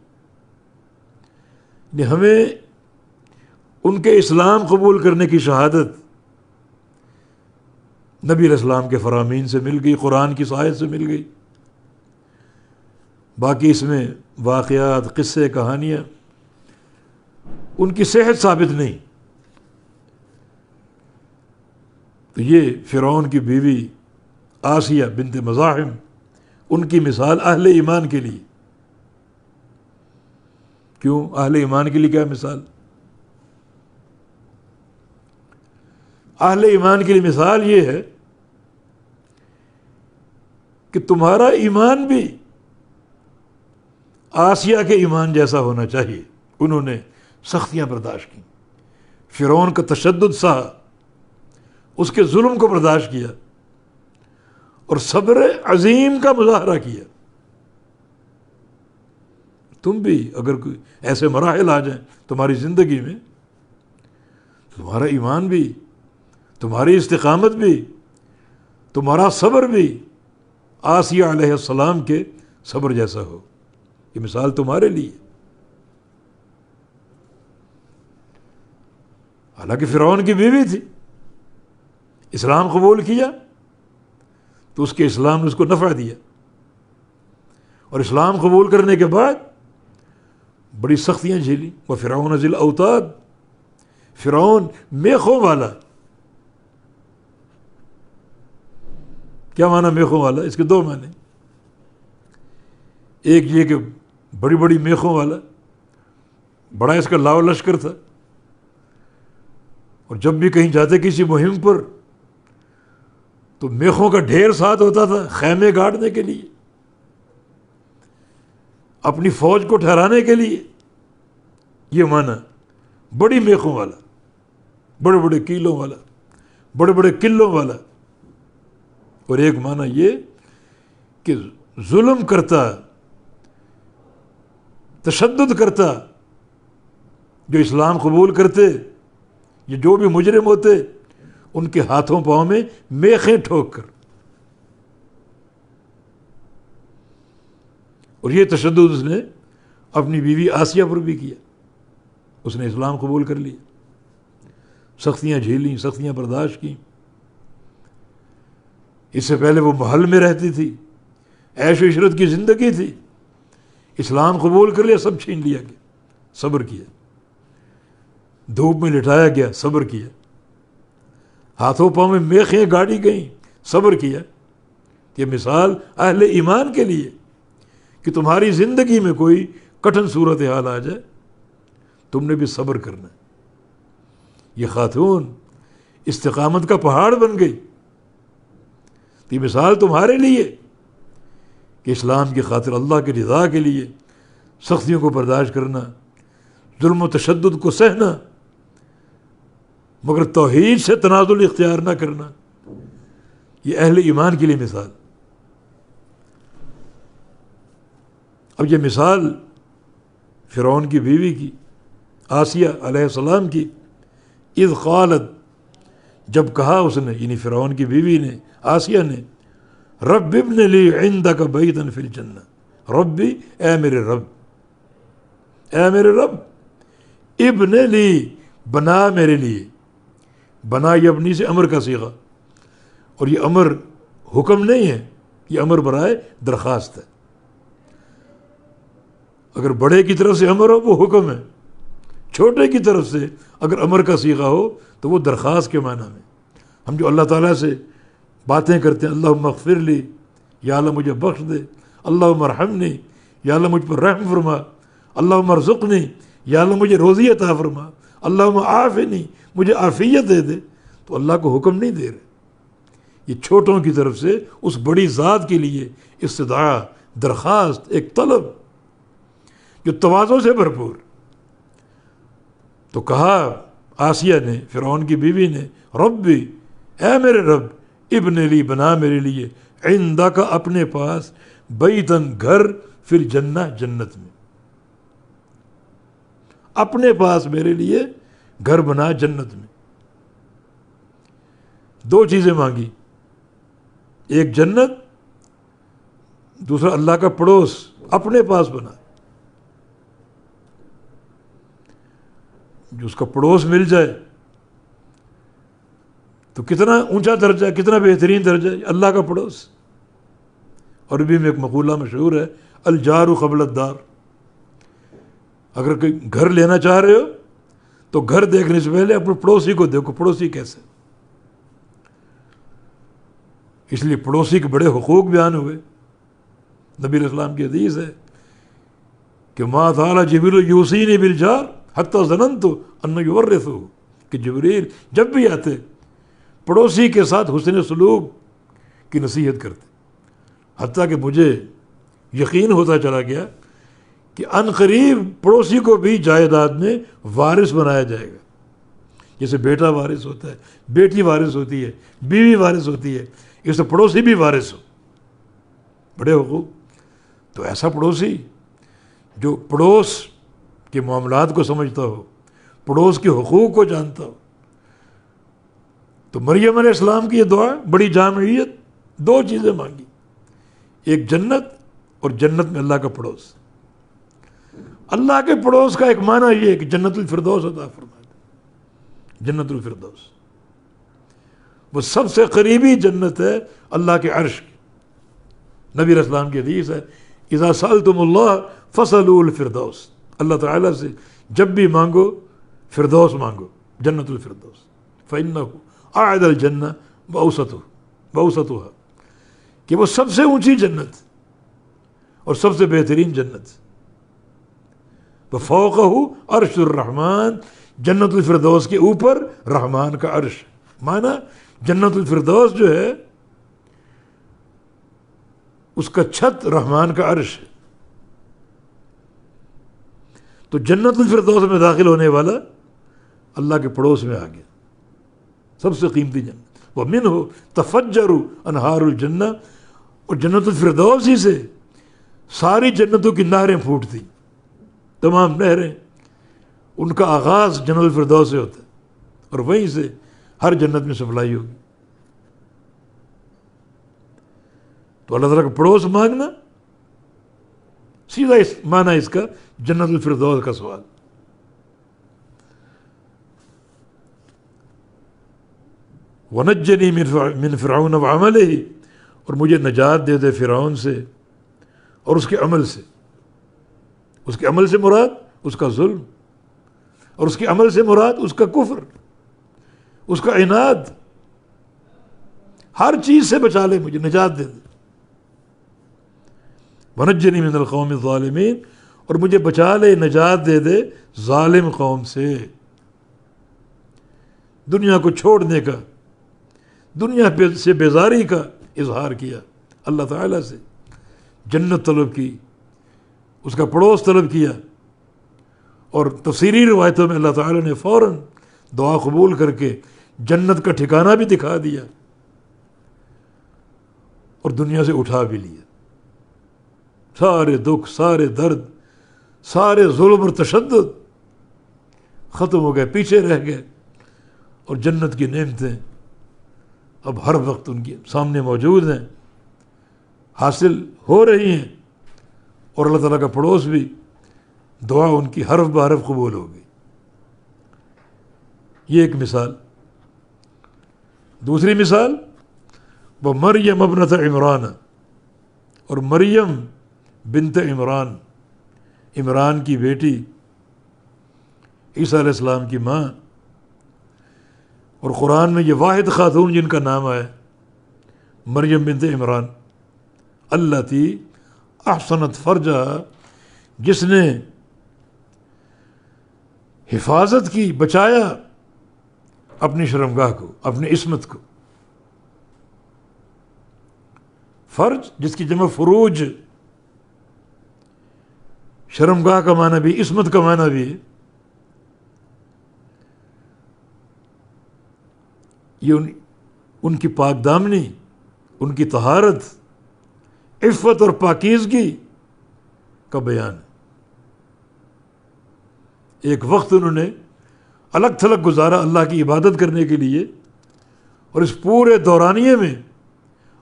ہمیں ان کے اسلام قبول کرنے کی شہادت نبی علیہ السلام کے فرامین سے مل گئی، قرآن کی آیت سے مل گئی. باقی اس میں واقعات، قصے، کہانیاں، ان کی صحت ثابت نہیں. تو یہ فرعون کی بیوی آسیہ بنت مزاحم، ان کی مثال اہل ایمان کے لیے. کیوں اہل ایمان کے لیے کیا مثال؟ اہل ایمان کے لیے مثال یہ ہے کہ تمہارا ایمان بھی آسیہ کے ایمان جیسا ہونا چاہیے. انہوں نے سختیاں برداشت کی، فرعون کا تشدد سہا، اس کے ظلم کو برداشت کیا، اور صبر عظیم کا مظاہرہ کیا. تم بھی اگر کوئی ایسے مراحل آ جائیں تمہاری زندگی میں، تمہارا ایمان بھی، تمہاری استقامت بھی، تمہارا صبر بھی آسیہ علیہ السلام کے صبر جیسا ہو. یہ مثال تمہارے لیے. حالانکہ فرعون کی بیوی تھی، اسلام قبول کیا تو اس کے اسلام نے اس کو نفع دیا، اور اسلام قبول کرنے کے بعد بڑی سختیاں جھیلی. وہ فرعون ذی الاوتاد، فرعون میخوں والا. کیا معنی میخوں والا؟ اس کے دو معنی. ایک یہ کہ بڑی بڑی میخوں والا، بڑا اس کا لاؤ لشکر تھا، اور جب بھی کہیں جاتے کسی مہم پر تو میخوں کا ڈھیر ساتھ ہوتا تھا خیمے گاڑنے کے لیے، اپنی فوج کو ٹھہرانے کے لیے. یہ معنی بڑی میخوں والا، بڑے بڑے کیلوں والا، بڑے بڑے قلوں والا. اور ایک معنی یہ کہ ظلم کرتا، تشدد کرتا. جو اسلام قبول کرتے، یہ جو بھی مجرم ہوتے، ان کے ہاتھوں پاؤں میں میخیں ٹھوک کر. اور یہ تشدد اس نے اپنی بیوی آسیہ پر بھی کیا. اس نے اسلام قبول کر لیا، سختیاں جھیلیں، سختیاں برداشت کی. اس سے پہلے وہ محل میں رہتی تھی، عیش و عشرت کی زندگی تھی. اسلام قبول کر لیا، سب چھین لیا گیا، صبر کیا. دھوپ میں لٹایا گیا، صبر کیا. ہاتھوں پاؤں میں میخیں گاڑی گئیں، صبر کیا۔ یہ مثال اہل ایمان کے لیے کہ تمہاری زندگی میں کوئی کٹھن صورتحال آ جائے، تم نے بھی صبر کرنا ہے۔ یہ خاتون استقامت کا پہاڑ بن گئی۔ یہ مثال تمہارے لیے کہ اسلام کی خاطر، اللہ کی رضا کے لیے سختیوں کو برداشت کرنا، ظلم و تشدد کو سہنا، مگر توحید سے تنازل اختیار نہ کرنا، یہ اہل ایمان کے لیے مثال۔ اب یہ مثال فرعون کی بیوی کی، آسیہ علیہ السلام کی، اذ قالت، جب کہا اس نے، یعنی فرعون کی بیوی نے، آسیہ نے، رب ابن لی عندک بیتا فی الجنہ، ربی، اے میرے رب، اے میرے رب، ابن لی، بنا میرے لیے، بنا یبنی سے امر کا صیغہ، اور یہ امر حکم نہیں ہے، یہ امر برائے درخواست ہے۔ اگر بڑے کی طرف سے امر ہو وہ حکم ہے، چھوٹے کی طرف سے اگر امر کا صیغہ ہو تو وہ درخواست کے معنی میں۔ ہم جو اللہ تعالیٰ سے باتیں کرتے ہیں، اللہم اغفر لی، یا اللہ مجھے بخش دے، اللہم ارحمنی، یا اللہ مجھ پر رحم فرما، اللہم ارزقنی، یا اللہ مجھے روزی عطا فرما، اللہم عافنی، مجھے عافیت دے دے، تو اللہ کو حکم نہیں دے رہے، یہ چھوٹوں کی طرف سے اس بڑی ذات کے لیے استدعا، درخواست، ایک طلب جو تواضع سے بھرپور۔ تو کہا آسیہ نے، فرعون کی بیوی نے، ربی، اے میرے رب، ابن لی، بنا میرے لیے، عندک، اپنے پاس، بیتن، گھر، فی الجنہ، جنت میں، اپنے پاس میرے لیے گھر بنا جنت میں۔ دو چیزیں مانگی، ایک جنت، دوسرا اللہ کا پڑوس اپنے پاس بنا، جو اس کا پڑوس مل جائے تو کتنا اونچا درجہ، کتنا بہترین درجہ ہے، اللہ کا پڑوس۔ عربی میں ایک مقولہ مشہور ہے، الجار قبل الدار۔ اگر کوئی گھر لینا چاہ رہے ہو تو گھر دیکھنے سے پہلے اپنے پڑوسی کو دیکھو، پڑوسی کیسے۔ اس لیے پڑوسی کے بڑے حقوق بیان ہوئے۔ نبی علیہ السلام کی حدیث ہے کہ ما تعالی جبریل یوصینی بالجار حتی ظننت ان یورثہ، کہ جبریل جب بھی آتے پڑوسی کے ساتھ حسن سلوک کی نصیحت کرتے، حتیٰ کہ مجھے یقین ہوتا چلا گیا کہ ان قریب پڑوسی کو بھی جائیداد میں وارث بنایا جائے گا، جیسے بیٹا وارث ہوتا ہے، بیٹی وارث ہوتی ہے، بیوی وارث ہوتی ہے، اس سے پڑوسی بھی وارث ہو، بڑے حقوق۔ تو ایسا پڑوسی جو پڑوس کے معاملات کو سمجھتا ہو، پڑوس کے حقوق کو جانتا ہو۔ تو مریم علیہ السلام کی یہ دعا، بڑی جامعیت، دو چیزیں مانگی، ایک جنت اور جنت میں اللہ کا پڑوس۔ اللہ کے پڑوس کا ایک معنی یہ ہے کہ جنت الفردوس عطا فرما دے، جنت الفردوس، وہ سب سے قریبی جنت ہے اللہ کے عرش کی۔ نبی علیہ السلام کی حدیث ہے، اذا سألتم اللہ فاسألوا الفردوس، اللہ تعالیٰ سے جب بھی مانگو فردوس مانگو، جنت الفردوس، فإنہ أعد الجنہ وأوسطها، کہ وہ سب سے اونچی جنت اور سب سے بہترین جنت۔ وفوقہ عرش الرحمن، جنت الفردوس کے اوپر رحمان کا عرش، معنی جنت الفردوس جو ہے اس کا چھت رحمان کا عرش ہے۔ تو جنت الفردوس میں داخل ہونے والا اللہ کے پڑوس میں آ گیا، سب سے قیمتی جنت۔ وَمِنْهُ تَفَجَّرُ أَنْهَارُ الْجَنَّةِ، اور جنت الفردوس ہی سے ساری جنتوں کی نہریں پھوٹتی، تمام نہریں، ان کا آغاز جنت الفردوس سے ہوتا ہے، اور وہیں سے ہر جنت میں سپلائی ہوگی۔ تو اللہ تعالیٰ کا پڑوس مانگنا، سیدھا اس معنی اس کا جنت الفردوس کا سوال۔ وَنَجَّنِي مِن فِرْعَوْنَ وَعَمَلِهِ، اور مجھے نجات دے دے فرعون سے اور اس کے عمل سے۔ اس کے عمل سے مراد اس کا ظلم، اور اس کے عمل سے مراد اس کا کفر، اس کا عناد، ہر چیز سے بچا لے، مجھے نجات دے دے. ونجنی من القوم الظالمین، اور مجھے بچا لے، نجات دے دے ظالم قوم سے. دنیا کو چھوڑنے کا، دنیا سے بیزاری کا اظہار کیا اللہ تعالیٰ سے، جنت طلب کی، اس کا پڑوس طلب کیا، اور تفسیری روایتوں میں اللہ تعالیٰ نے فوراً دعا قبول کر کے جنت کا ٹھکانہ بھی دکھا دیا اور دنیا سے اٹھا بھی لیا. سارے دکھ، سارے درد، سارے ظلم اور تشدد ختم ہو گئے، پیچھے رہ گئے، اور جنت کی نعمتیں اب ہر وقت ان کے سامنے موجود ہیں، حاصل ہو رہی ہیں، اور اللہ تعالیٰ کا پڑوس بھی، دعا ان کی حرف بحرف قبول ہو گئی. یہ ایک مثال. دوسری مثال، وہ مریم ابنۃ عمران، اور مریم بنت عمران، عمران کی بیٹی، عیسیٰ علیہ السلام کی ماں. اور قرآن میں یہ واحد خاتون جن کا نام آیا مریم بنت عمران، التی احسنت فرجہا، جس نے حفاظت کی، بچایا اپنی شرمگاہ کو، اپنی عصمت کو. فرج جس کی جمع فروج، شرمگاہ کا معنی بھی، عصمت کا معنی بھی ہے. یہ ان کی پاک دامنی، ان کی طہارت، عفت اور پاکیزگی کا بیان ہے. ایک وقت انہوں نے الگ تھلگ گزارا اللہ کی عبادت کرنے کے لیے، اور اس پورے دورانیے میں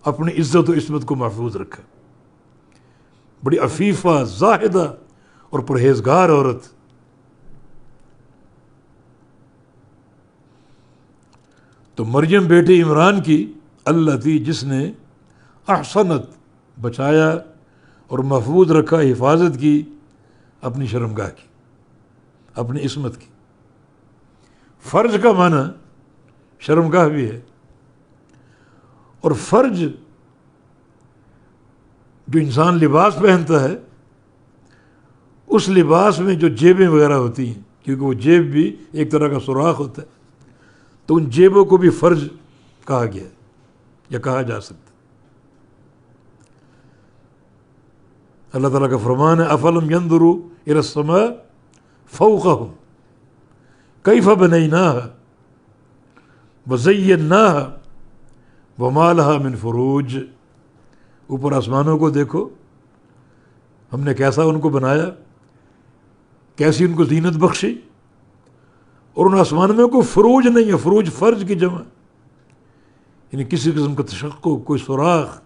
اپنی عزت و عصمت کو محفوظ رکھا. بڑی عفیفہ، زاہدہ اور پرہیزگار عورت. تو مریم بیٹی عمران کی، التی جس نے احسنت بچایا اور محفوظ رکھا، حفاظت کی اپنی شرمگاہ کی، اپنی عصمت کی. فرج کا معنی شرمگاہ بھی ہے، اور فرج جو انسان لباس پہنتا ہے، اس لباس میں جو جیبیں وغیرہ ہوتی ہیں، کیونکہ وہ جیب بھی ایک طرح کا سوراخ ہوتا ہے، تو ان جیبوں کو بھی فرج کہا گیا ہے یا کہا جا سکتا ہے. اللہ تعالیٰ کا فرمان ہے، افلم ينظروا الى السماء فوقهم کیف بنیناها وزیناها وما لها من فروج. اوپر آسمانوں کو دیکھو، ہم نے کیسا ان کو بنایا، کیسی ان کو زینت بخشی، اور ان آسمانوں میں کوئی فروج نہیں ہے. فروج فرج کی جمع، یعنی کسی قسم کا تشقق، کوئی سوراخ،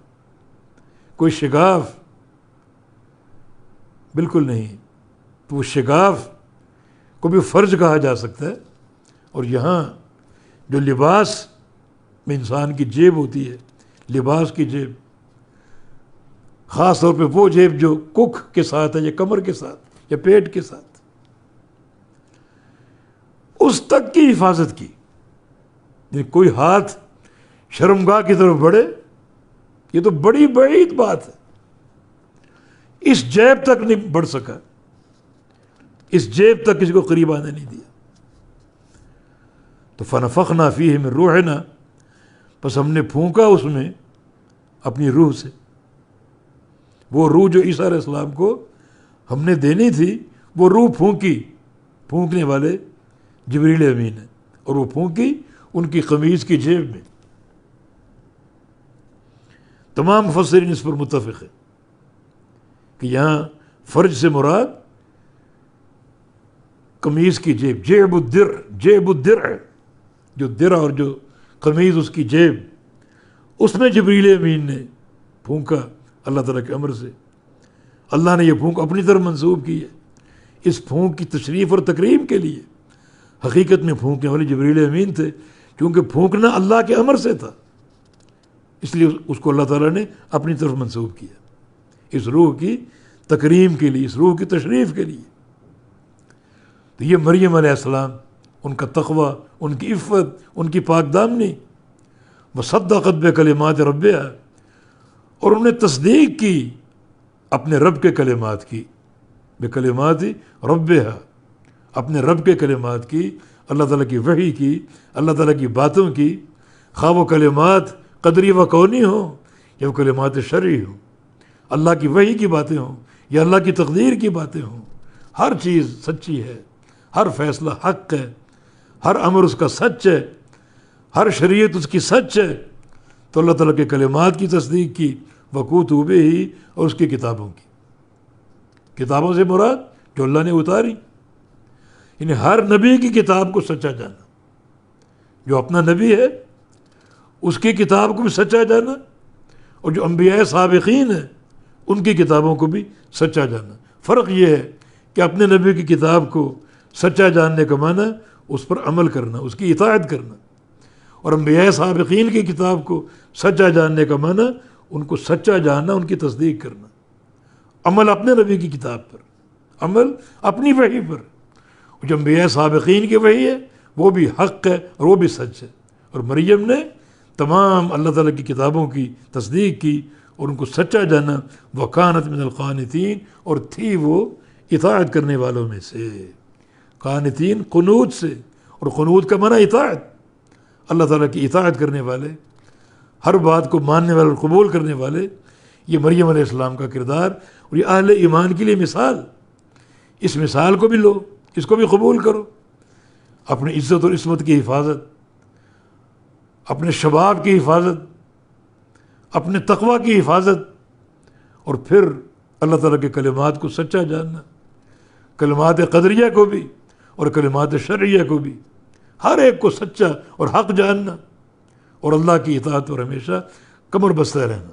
کوئی شگاف بالکل نہیں. تو وہ شگاف کو بھی فرج کہا جا سکتا ہے. اور یہاں جو لباس میں انسان کی جیب ہوتی ہے، لباس کی جیب، خاص طور پہ وہ جیب جو کک کے ساتھ ہے یا کمر کے ساتھ یا پیٹ کے ساتھ، اس تک کی حفاظت کی. یعنی کوئی ہاتھ شرمگاہ کی طرف بڑھے، یہ تو بڑی بعید بات ہے. اس جیب تک نہیں بڑھ سکا، اس جیب تک کسی کو قریب آنے نہیں دیا. تو فنفخنا فیہ من روحنا، پس ہم نے پھونکا اس میں اپنی روح سے. وہ روح جو عیسیٰ علیہ السلام کو ہم نے دینی تھی، وہ روح پھونکی. پھونکنے والے جبریل امین ہے، اور وہ پھونکی ان کی قمیض کی جیب میں. تمام مفسرین اس پر متفق ہے کہ یہاں فرج سے مراد قمیض کی جیب، جیب الدرع، جیب الدرع، جو درع اور جو قمیض اس کی جیب، اس میں جبریل امین نے پھونکا اللہ تعالیٰ کے امر سے. اللہ نے یہ پھونک اپنی طرف منسوب کی ہے، اس پھونک کی تشریف اور تکریم کے لیے. حقیقت میں پھونکنے والے جبریل امین تھے، کیونکہ پھونکنا اللہ کے امر سے تھا، اس لیے اس کو اللہ تعالیٰ نے اپنی طرف منسوب کیا، اس روح کی تکریم کے لیے، اس روح کی تشریف کے لیے. تو یہ مریم علیہ السلام، ان کا تقوی، ان کی عفت، ان کی پاک دامنی، وصدقت بکلمات ربہا، اور انہوں نے تصدیق کی اپنے رب کے کلمات کی، بکلمات ربہا، اپنے رب کے کلمات کی، اللہ تعالیٰ کی وحی کی، اللہ تعالیٰ کی باتوں کی، خواہ وہ کلمات قدری و کونی ہوں یا وہ کلمات شرعی ہوں، اللہ کی وحی کی باتیں ہوں یا اللہ کی تقدیر کی باتیں ہوں، ہر چیز سچی ہے، ہر فیصلہ حق ہے، ہر امر اس کا سچ ہے، ہر شریعت اس کی سچ ہے۔ تو اللہ تعالیٰ کے کلمات کی تصدیق کی، وکتبہ ہی، اور اس کی کتابوں کی۔ کتابوں سے مراد جو اللہ نے اتاری، یعنی ہر نبی کی کتاب کو سچا جانا، جو اپنا نبی ہے اس کی کتاب کو بھی سچا جانا، اور جو انبیاء سابقین ہیں ان کی کتابوں کو بھی سچا جانا۔ فرق یہ ہے کہ اپنے نبی کی کتاب کو سچا جاننے کا معنی اس پر عمل کرنا، اس کی اطاعت کرنا، اور انبیاء سابقین کی کتاب کو سچا جاننے کا معنی ان کو سچا جاننا، ان کی تصدیق کرنا، عمل اپنے نبی کی کتاب پر، عمل اپنی وحی پر۔ جو انبیاء سابقین کی وحی ہے وہ بھی حق ہے اور وہ بھی سچ ہے، اور مریم نے تمام اللہ تعالیٰ کی کتابوں کی تصدیق کی اور ان کو سچا جانا۔ وَكَانَتْ مِنَ الْقَانِتِينَ، اور تھی وہ اطاعت کرنے والوں میں سے۔ قانتین قنوت سے، اور قنوت کا معنی اطاعت، اللہ تعالیٰ کی اطاعت کرنے والے، ہر بات کو ماننے والے اور قبول کرنے والے۔ یہ مریم علیہ السلام کا کردار، اور یہ اہل ایمان کے لیے مثال۔ اس مثال کو بھی لو، اس کو بھی قبول کرو، اپنی عزت اور عصمت کی حفاظت، اپنے شباب کی حفاظت، اپنے تقوی کی حفاظت، اور پھر اللہ تعالیٰ کے کلمات کو سچا جاننا، کلمات قدریہ کو بھی اور کلمات شرعیہ کو بھی، ہر ایک کو سچا اور حق جاننا، اور اللہ کی اطاعت پر ہمیشہ کمر بستہ رہنا۔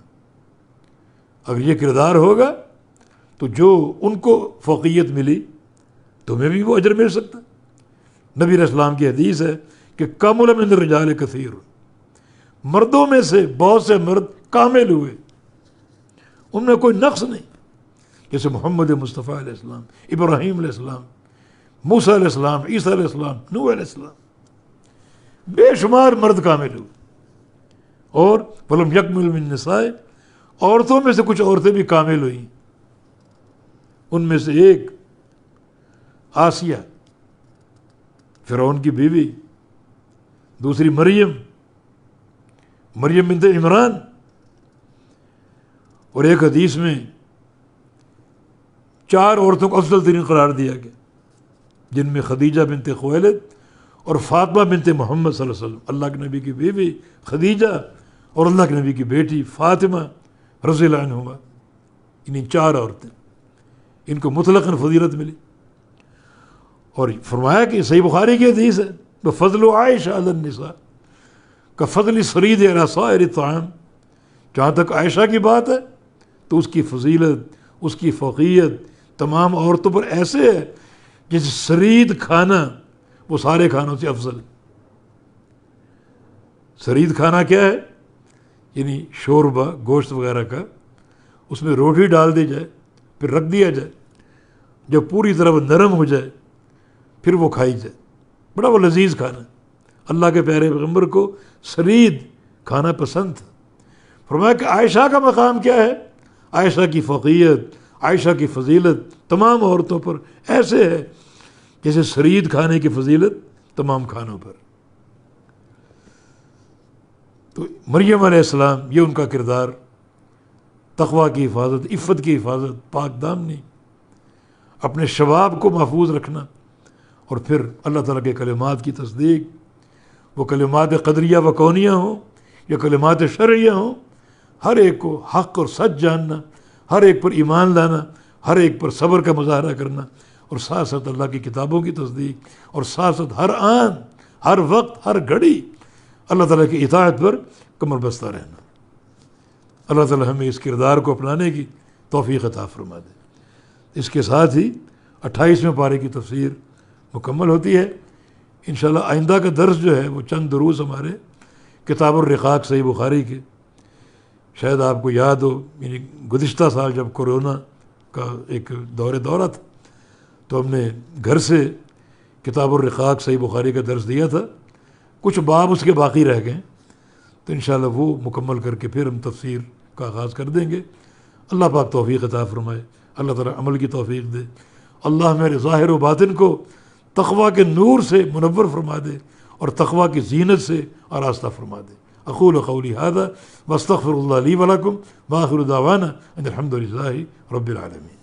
اگر یہ کردار ہوگا تو جو ان کو فوقیت ملی تمہیں بھی وہ اجر مل سکتا۔ نبی علیہ السلام کی حدیث ہے کہ کامل من الرجال کثیر، مردوں میں سے بہت سے مرد کامل ہوئے، ان میں کوئی نقص نہیں، جیسے محمد مصطفیٰ علیہ السلام، ابراہیم علیہ السلام، موسیٰ علیہ السلام، عیسیٰ علیہ السلام، نوح علیہ السلام، بے شمار مرد کامل ہوئے۔ اور ولم یکمل من النساء، عورتوں میں سے کچھ عورتیں بھی کامل ہوئیں، ان میں سے ایک آسیہ فرعون کی بیوی، دوسری مریم بنت عمران، اور ایک حدیث میں 4 عورتوں کو افضل ترین قرار دیا گیا، جن میں خدیجہ بنت خویلد اور فاطمہ بنت محمد صلی اللہ علیہ وسلم، اللہ کے نبی کی بیوی خدیجہ اور اللہ کے نبی کی بیٹی فاطمہ رضی اللہ عنہما، انہیں 4 عورتیں، ان کو مطلقاً فضیلت ملی۔ اور فرمایا کہ صحیح بخاری کی حدیث ہے، بفضل عائشہ علی النساء کفضل سرید علی سائر الطعام، جہاں تک عائشہ کی بات ہے تو اس کی فضیلت، اس کی فوقیت تمام عورتوں پر ایسے ہے جیسے سرید کھانا وہ سارے کھانوں سے افضل۔ سرید کھانا کیا ہے؟ یعنی شوربہ گوشت وغیرہ کا، اس میں روٹی ڈال دی جائے، پھر رکھ دیا جائے، جب پوری طرح وہ نرم ہو جائے پھر وہ کھائی جائے، بڑا وہ لذیذ کھانا۔ اللہ کے پیارے پیغمبر کو سرید کھانا پسند تھا۔ فرمایا کہ عائشہ کا مقام کیا ہے؟ عائشہ کی فوقیت، عائشہ کی فضیلت تمام عورتوں پر ایسے ہے جیسے سرید کھانے کی فضیلت تمام کھانوں پر۔ تو مریم علیہ السلام یہ ان کا کردار، تقوی کی حفاظت، عفت کی حفاظت، پاک دامنی، اپنے شباب کو محفوظ رکھنا، اور پھر اللہ تعالیٰ کے کلمات کی تصدیق، وہ کلمات قدریہ و کونیہ ہوں یا کلمات شرعیہ ہوں، ہر ایک کو حق اور سچ جاننا، ہر ایک پر ایمان لانا، ہر ایک پر صبر کا مظاہرہ کرنا، اور ساتھ ساتھ اللہ کی کتابوں کی تصدیق، اور ساتھ ساتھ ہر آن، ہر وقت، ہر گھڑی اللہ تعالیٰ کی اطاعت پر کمر بستہ رہنا۔ اللہ تعالیٰ ہمیں اس کردار کو اپنانے کی توفیق عطا فرما دے۔ اس کے ساتھ ہی 28ویں پارے کی تفسیر مکمل ہوتی ہے۔ انشاءاللہ آئندہ کا درس جو ہے وہ چند دروس ہمارے کتاب الرقاق صحیح بخاری کے، شاید آپ کو یاد ہو، یعنی گزشتہ سال جب کورونا کا ایک دورہ تھا تو ہم نے گھر سے کتاب الرقاق صحیح بخاری کا درس دیا تھا، کچھ باب اس کے باقی رہ گئے، تو انشاءاللہ وہ مکمل کر کے پھر ہم تفسیر کا آغاز کر دیں گے۔ اللہ پاک توفیق عطا فرمائے، اللہ تعالیٰ عمل کی توفیق دے، اللہ میرے ظاہر و باطن کو تقویٰ کے نور سے منور فرما دے اور تقویٰ کی زینت سے آراستہ فرما دے۔ اقول قولی ھذا واستغفر اللہ لی ولکم وآخر دعوانا ان الحمد للہ رب العالمین۔